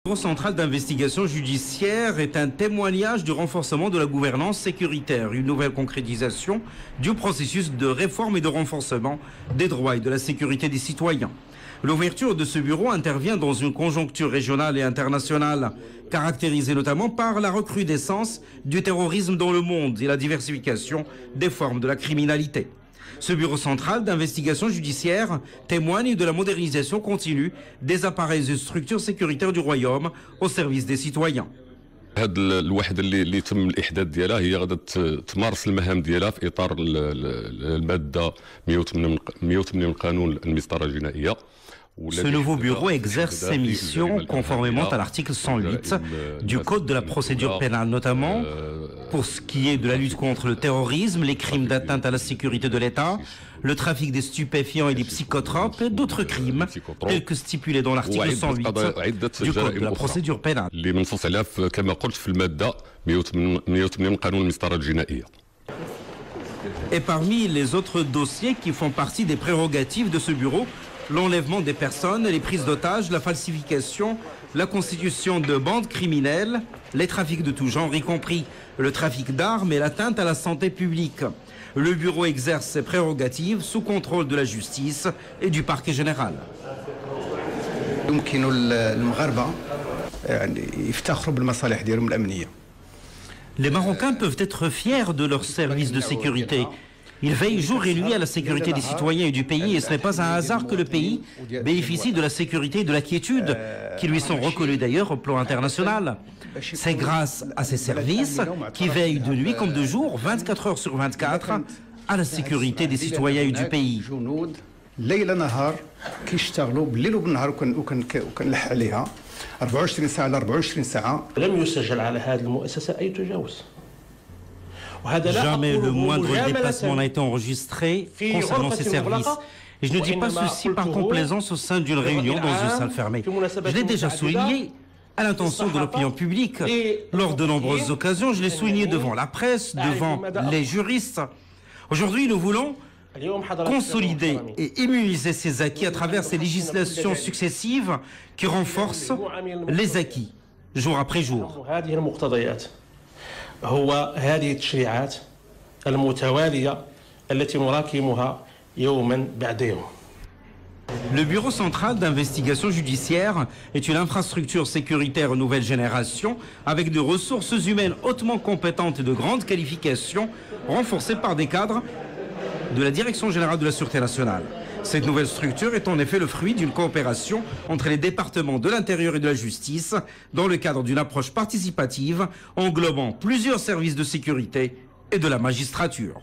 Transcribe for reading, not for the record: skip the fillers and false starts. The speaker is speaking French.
Le Bureau central d'investigation judiciaire est un témoignage du renforcement de la gouvernance sécuritaire, une nouvelle concrétisation du processus de réforme et de renforcement des droits et de la sécurité des citoyens. L'ouverture de ce bureau intervient dans une conjoncture régionale et internationale, caractérisée notamment par la recrudescence du terrorisme dans le monde et la diversification des formes de la criminalité. Ce bureau central d'investigation judiciaire témoigne de la modernisation continue des appareils et structures sécuritaires du Royaume au service des citoyens. هاد الوحده اللي تم الاحداث ديالها هي غادا تمارس المهام ديالها في اطار الماده 108 من القانون المسطره الجنائيه. Ce nouveau bureau exerce ses missions conformément à l'article 108 du Code de la procédure pénale, notamment pour ce qui est de la lutte contre le terrorisme, les crimes d'atteinte à la sécurité de l'État, le trafic des stupéfiants et des psychotropes et d'autres crimes tels que stipulés dans l'article 108 du Code de la procédure pénale. Et parmi les autres dossiers qui font partie des prérogatives de ce bureau, l'enlèvement des personnes, les prises d'otages, la falsification, la constitution de bandes criminelles, les trafics de tout genre, y compris le trafic d'armes et l'atteinte à la santé publique. Le bureau exerce ses prérogatives sous contrôle de la justice et du parquet général. Les Marocains peuvent être fiers de leurs services de sécurité. Ils veillent jour et nuit à la sécurité des citoyens et du pays, et ce n'est pas un hasard que le pays bénéficie de la sécurité et de la quiétude qui lui sont reconnus d'ailleurs au plan international. C'est grâce à ces services qui veillent de nuit comme de jour, 24 heures sur 24, à la sécurité des citoyens et du pays. Jamais le moindre déplacement n'a été enregistré concernant ces services. Et je ne dis pas ceci par complaisance au sein d'une réunion dans une salle fermée. Je l'ai déjà souligné à l'intention de l'opinion publique. Lors de nombreuses occasions, je l'ai souligné devant la presse, devant les juristes. Aujourd'hui, nous voulons consolider et immuniser ces acquis à travers ces législations successives qui renforcent les acquis jour après jour. هو هذه التشريعات المتوالية التي نراكمها يوما بعد يوم. Le Bureau central d'investigation judiciaire est une infrastructure sécuritaire nouvelle génération avec des ressources humaines hautement compétentes et de grande qualification renforcées par des cadres de la Direction générale de la Sûreté nationale. Cette nouvelle structure est en effet le fruit d'une coopération entre les départements de l'intérieur et de la justice dans le cadre d'une approche participative englobant plusieurs services de sécurité et de la magistrature.